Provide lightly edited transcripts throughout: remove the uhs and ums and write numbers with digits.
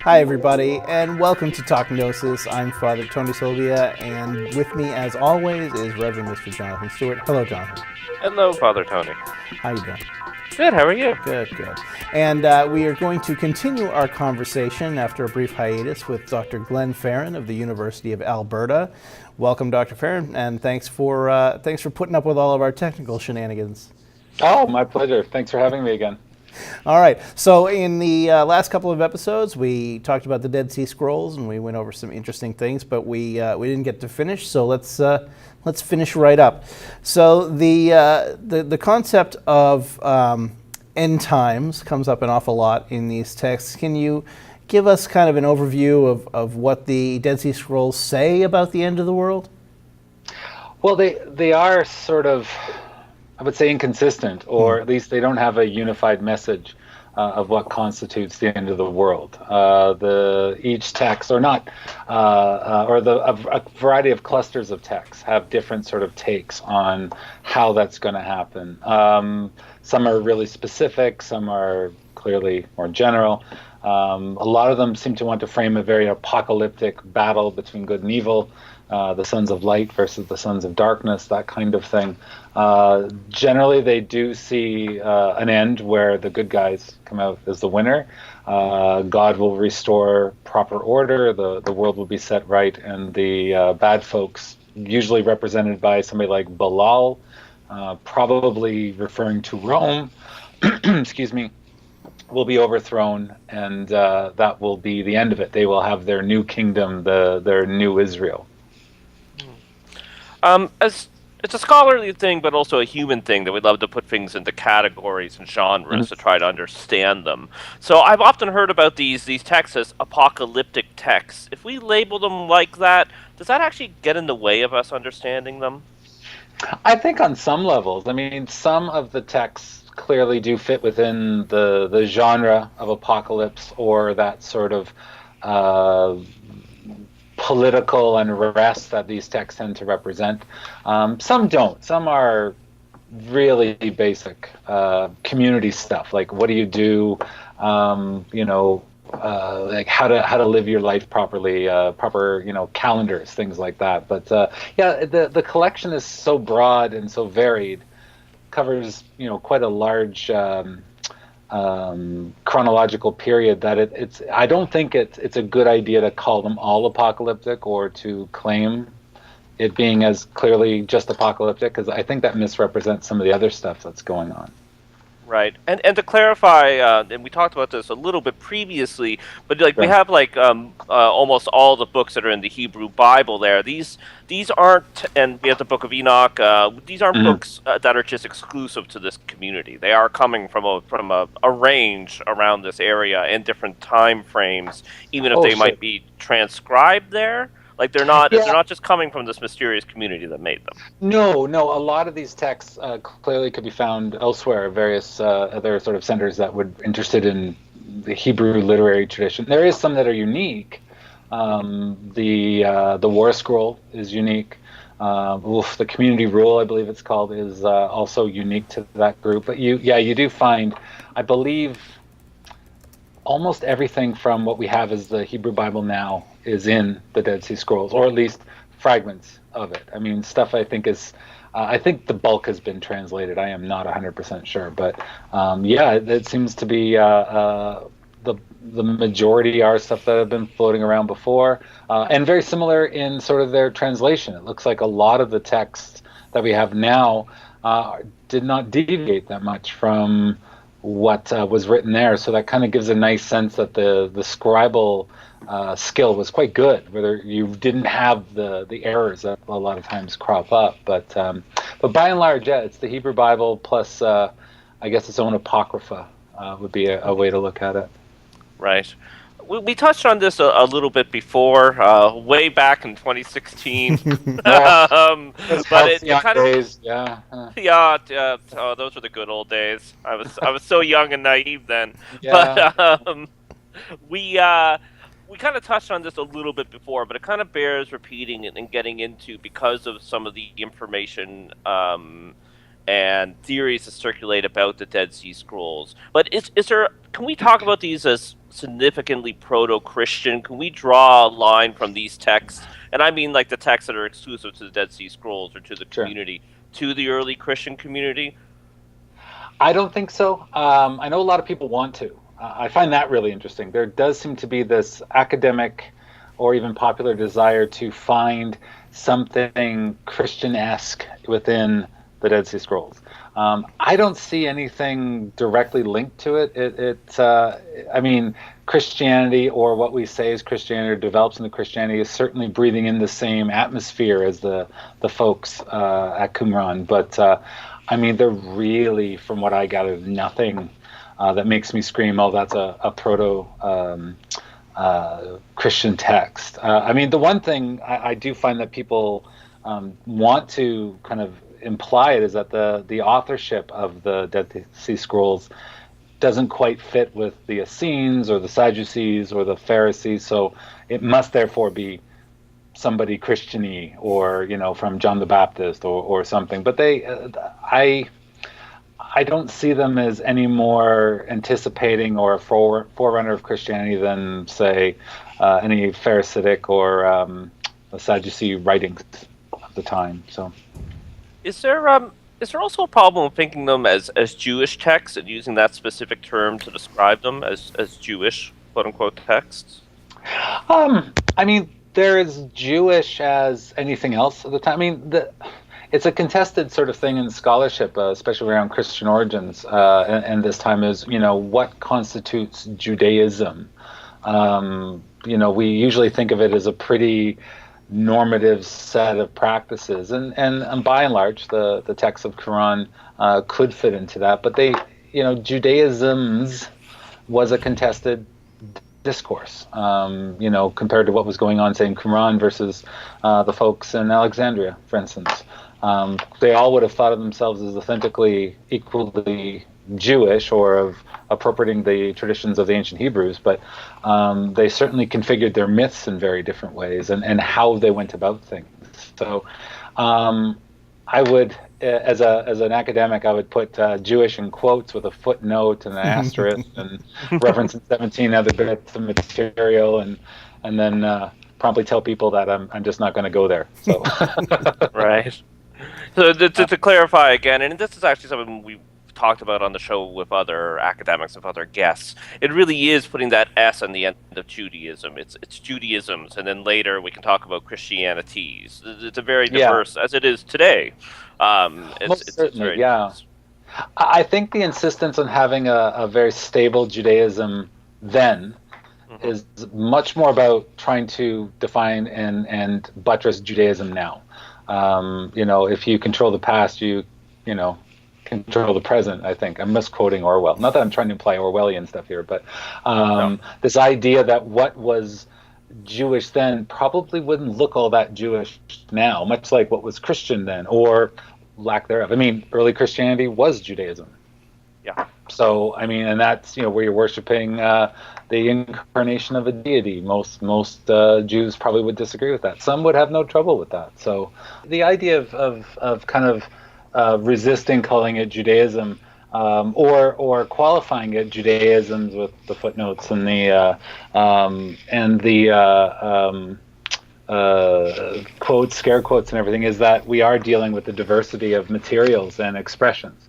Hi, everybody, and welcome to Talk Gnosis. I'm Father Tony Sylvia, and with me, as always, is Reverend Mr. Jonathan Stewart. Hello, Jonathan. Hello, Father Tony. How you doing? Good, how are you? Good, good. And we are going to continue our conversation after a brief hiatus with Dr. Glen Fairen of the University of Alberta. Welcome, Dr. Fairen, and thanks for putting up with all of our technical shenanigans. Oh, my pleasure. Thanks for having me again. All right. So in the last couple of episodes, we talked about the Dead Sea Scrolls, and we went over some interesting things, but we didn't get to finish. So let's finish right up. So the concept of end times comes up an awful lot in these texts. Can you give us kind of an overview of what the Dead Sea Scrolls say about the end of the world? Well, they are sort of, I would say, inconsistent, or at least they don't have a unified message of what constitutes the end of the world. Each text, or not, a variety of clusters of texts have different sort of takes on how that's going to happen. Some are really specific, some are clearly more general. A lot of them seem to want to frame a very apocalyptic battle between good and evil. The sons of light versus the sons of darkness, that kind of thing. Generally, they do see an end where the good guys come out as the winner. God will restore proper order, the world will be set right, and the bad folks, usually represented by somebody like Belial, probably referring to Rome, excuse me, will be overthrown, and that will be the end of it. They will have their new kingdom, their new Israel. As it's a scholarly thing, but also a human thing that we love to put things into categories and genres to try to understand them. So I've often heard about these texts as apocalyptic texts. If we label them like that, does that actually get in the way of us understanding them? I think on some levels. I mean, some of the texts clearly do fit within the genre of apocalypse, or that sort of political unrest that these texts tend to represent. Some don't. Some are really basic community stuff, like what do you do, like how to live your life properly, proper calendars, things like that. But the collection is so broad and so varied, covers quite a large chronological period, that it's I don't think it's a good idea to call them all apocalyptic, or to claim it being as clearly just apocalyptic, because I think that misrepresents some of the other stuff that's going on. Right, and to clarify, and we talked about this a little bit previously, but we have almost all the books that are in the Hebrew Bible there. These aren't, and we have the Book of Enoch. These aren't books that are just exclusive to this community. They are coming from a range around this area in different time frames, even if they might be transcribed there. Like they're not just coming from this mysterious community that made them. No. A lot of these texts clearly could be found elsewhere, various other sort of centers that would be interested in the Hebrew literary tradition. There is some that are unique. The War Scroll is unique. The Community Rule, I believe it's called, is also unique to that group. But you do find, I believe, almost everything from what we have as the Hebrew Bible now is in the Dead Sea Scrolls, or at least fragments of it. I mean, stuff I think is, I think the bulk has been translated. I am not 100% sure, but it seems to be the majority are stuff that have been floating around before, and very similar in sort of their translation. It looks like a lot of the texts that we have now did not deviate that much from what was written there, so that kind of gives a nice sense that the scribal skill was quite good, whether you didn't have the errors that a lot of times crop up. But by and large, it's the Hebrew Bible plus I guess its own apocrypha would be a way to look at it. Right. We touched on this a little bit before, way back in 2016. But it kind of days, those were the good old days. I was so young and naive then. Yeah. But we kind of touched on this a little bit before, but it kind of bears repeating and getting into because of some of the information and theories that circulate about the Dead Sea Scrolls. But can we talk about these as significantly proto-Christian? Can we draw a line from these texts, and I mean like the texts that are exclusive to the Dead Sea Scrolls or to the community, to the early Christian community? I don't think so. I know a lot of people want to. I find that really interesting. There does seem to be this academic or even popular desire to find something Christian-esque within the Dead Sea Scrolls. I don't see anything directly linked to it. I mean, Christianity, or what we say is Christianity, or develops into Christianity, is certainly breathing in the same atmosphere as the folks at Qumran. But I mean, they're really, from what I gather, nothing that makes me scream, "Oh, that's a proto Christian text." I mean, the one thing I do find that people want to kind of imply it is that the authorship of the Dead Sea Scrolls doesn't quite fit with the Essenes or the Sadducees or the Pharisees, so it must therefore be somebody Christian-y, or from John the Baptist or something. But I don't see them as any more anticipating or a forerunner of Christianity than, say, any Pharisaic or Sadducee writings of the time. So. Is there also a problem with thinking them as Jewish texts and using that specific term to describe them as Jewish, quote unquote, texts? I mean, they're as Jewish as anything else at the time. I mean, it's a contested sort of thing in scholarship, especially around Christian origins, and this time is, what constitutes Judaism? We usually think of it as a pretty normative set of practices, and by and large the texts of Quran could fit into that, but Judaism's was a contested discourse, compared to what was going on, say, in Qumran versus the folks in Alexandria, for instance. They all would have thought of themselves as authentically, equally Jewish, or of appropriating the traditions of the ancient Hebrews, but they certainly configured their myths in very different ways, and how they went about things. So I would, as an academic, I would put Jewish in quotes with a footnote and an asterisk and reference 17 other bits of material, and then promptly tell people that I'm just not going to go there. So Right. So to clarify again, and this is actually something we talked about on the show with other academics, with other guests, it really is putting that S on the end of Judaism. It's Judaisms, and then later we can talk about Christianities. It's a very diverse, as it is today. Most certainly, yeah. I think the insistence on having a very stable Judaism then is much more about trying to define and buttress Judaism now. If you control the past, you control the present. I think I'm misquoting Orwell. Not that I'm trying to imply Orwellian stuff here, but this idea that what was Jewish then probably wouldn't look all that Jewish now, much like what was Christian then, or lack thereof. I mean, early Christianity was Judaism. Yeah. So, I mean, and that's, where you're worshiping the incarnation of a deity. Most Jews probably would disagree with that. Some would have no trouble with that. So the idea of kind of resisting calling it Judaism, or qualifying it Judaisms with the footnotes and the quotes, scare quotes and everything, is that we are dealing with the diversity of materials and expressions.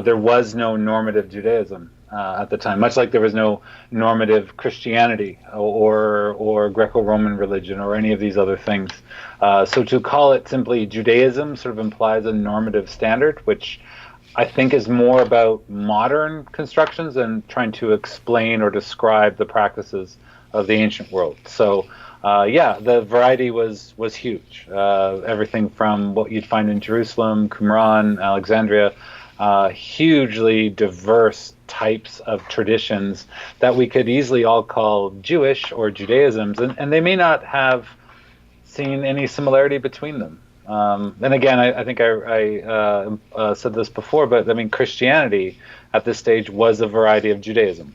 There was no normative Judaism at the time, much like there was no normative Christianity or Greco-Roman religion or any of these other things. So to call it simply Judaism sort of implies a normative standard, which I think is more about modern constructions and trying to explain or describe the practices of the ancient world. So the variety was huge. Everything from what you'd find in Jerusalem, Qumran, Alexandria, hugely diverse types of traditions that we could easily all call Jewish or Judaisms, and they may not have seen any similarity between them. And again, I think I said this before, but I mean, Christianity at this stage was a variety of Judaism.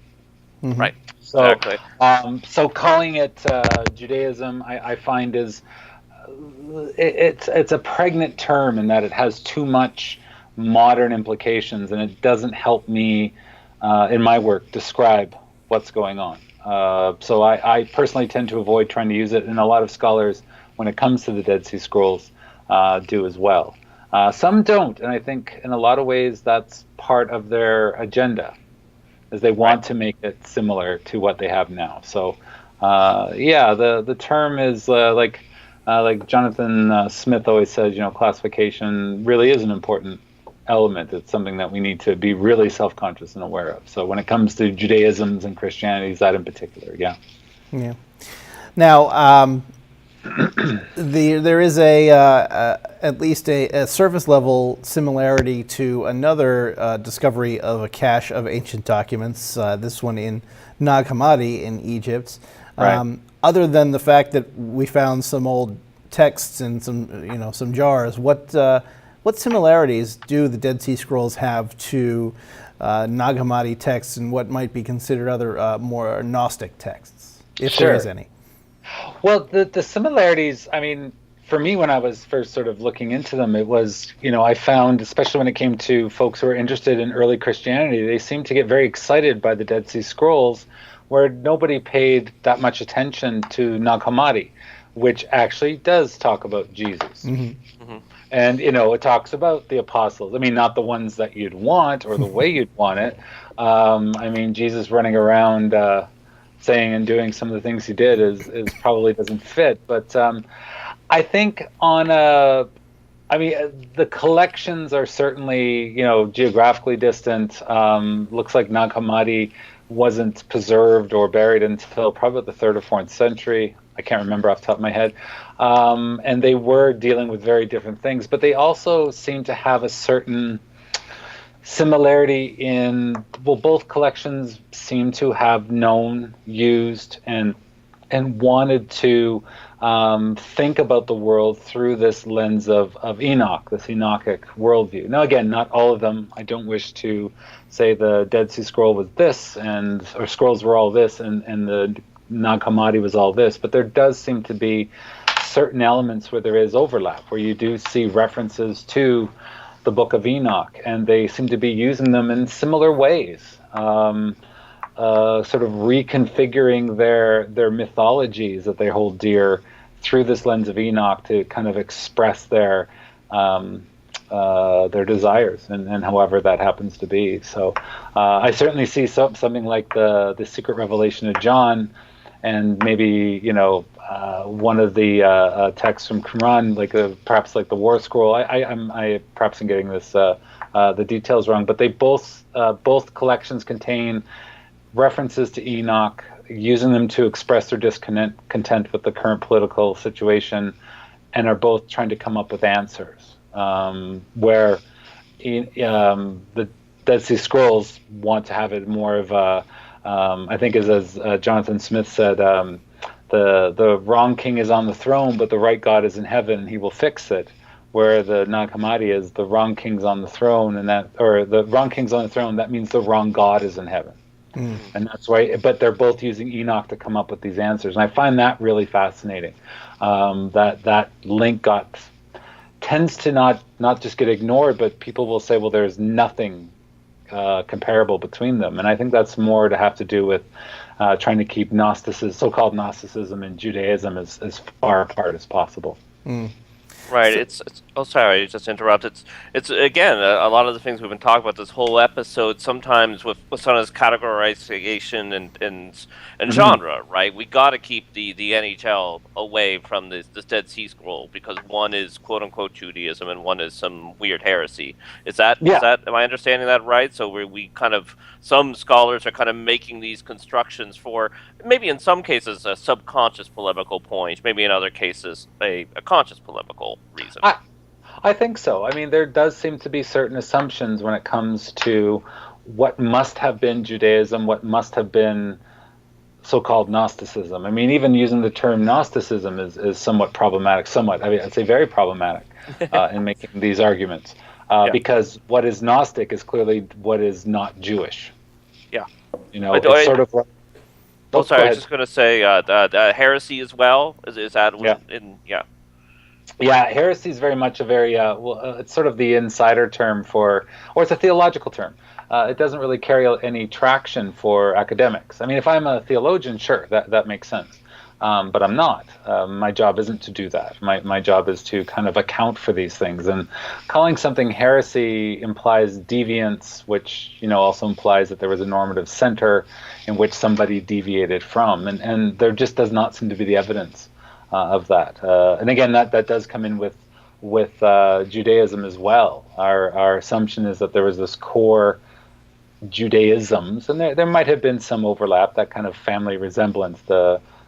Mm-hmm. Right. So, exactly. So calling it Judaism, I find is it's a pregnant term in that it has too much modern implications, and it doesn't help me in my work describe what's going on. So I personally tend to avoid trying to use it, and a lot of scholars, when it comes to the Dead Sea Scrolls, do as well. Some don't, and I think in a lot of ways that's part of their agenda, is they want to make it similar to what they have now. So the term is like Jonathan Smith always says, classification really is an important element. It's something that we need to be really self-conscious and aware of. So when it comes to Judaisms and Christianities, that in particular, yeah. Now, there is at least a surface level similarity to another discovery of a cache of ancient documents. This one in Nag Hammadi in Egypt. Right. Other than the fact that we found some old texts and some jars, what similarities do the Dead Sea Scrolls have to Nag Hammadi texts and what might be considered other more Gnostic texts, if there is any? Well, the similarities, I mean, for me, when I was first sort of looking into them, it was, I found, especially when it came to folks who were interested in early Christianity, they seemed to get very excited by the Dead Sea Scrolls, where nobody paid that much attention to Nag Hammadi, which actually does talk about Jesus. Mm-hmm. Mm-hmm. And, it talks about the apostles. I mean, not the ones that you'd want or the way you'd want it. I mean, Jesus running around saying and doing some of the things he did is probably doesn't fit. But I think the collections are certainly, geographically distant. Looks like Nag Hammadi wasn't preserved or buried until probably the 3rd or 4th century. I can't remember off the top of my head. And they were dealing with very different things, but they also seem to have a certain similarity in, both collections seem to have known, used, and wanted to think about the world through this lens of Enoch, this Enochic worldview. Now, again, not all of them. I don't wish to say the Dead Sea Scroll was this, or scrolls were all this, and the Nag Hammadi was all this, but there does seem to be certain elements where there is overlap, where you do see references to the Book of Enoch, and they seem to be using them in similar ways, sort of reconfiguring their mythologies that they hold dear through this lens of Enoch to kind of express their desires, and however that happens to be. So I certainly see something like the Secret Revelation of John, and maybe one of the texts from Qumran, perhaps like the War Scroll. I perhaps am getting this the details wrong, but they both collections contain references to Enoch, using them to express their discontent with the current political situation, and are both trying to come up with answers. Where the Dead Sea Scrolls want to have it more of a, I think as Jonathan Smith said, the wrong king is on the throne, but the right God is in heaven, and he will fix it. Where the Nag Hammadi is the wrong king's on the throne, the wrong king's on the throne, that means the wrong God is in heaven. Mm. And that's why, but they're both using Enoch to come up with these answers. And I find that really fascinating. That link tends to not just get ignored, but people will say, well, there's nothing comparable between them. And I think that's more to have to do with trying to keep so-called Gnosticism and Judaism as far apart as possible. Mm. Right. It's sorry, just interrupt. It's again a lot of the things we've been talking about this whole episode. Sometimes with some of this categorization and genre, right? We got to keep the NHL away from this Dead Sea Scroll, because one is quote unquote Judaism and one is some weird heresy. Is that am I understanding that right? So we kind of, some scholars are kind of making these constructions for maybe in some cases a subconscious polemical point, maybe in other cases a conscious polemical reason. I think so. I mean, there does seem to be certain assumptions when it comes to what must have been Judaism, what must have been so-called Gnosticism. I mean, even using the term Gnosticism is somewhat problematic. I mean, I'd say very problematic in making these arguments, because what is Gnostic is clearly what is not Jewish. Yeah. It's sort of like... I was just going to say the heresy as well. Is that in... Yeah. Yeah, heresy is very much a very, it's sort of the insider term for, or it's a theological term. It doesn't really carry any traction for academics. I mean, if I'm a theologian, sure, that makes sense. But I'm not. My job isn't to do that. My job is to kind of account for these things. And calling something heresy implies deviance, which, also implies that there was a normative center in which somebody deviated from. And there just does not seem to be the evidence of that. And again, that does come in with Judaism as well. Our assumption is that there was this core Judaisms, and there might have been some overlap, that kind of family resemblance,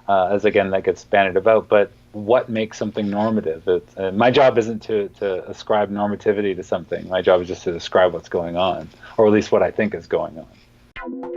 as again that gets bandied about. But what makes something normative? My job isn't to ascribe normativity to something. My job is just to describe what's going on, or at least what I think is going on.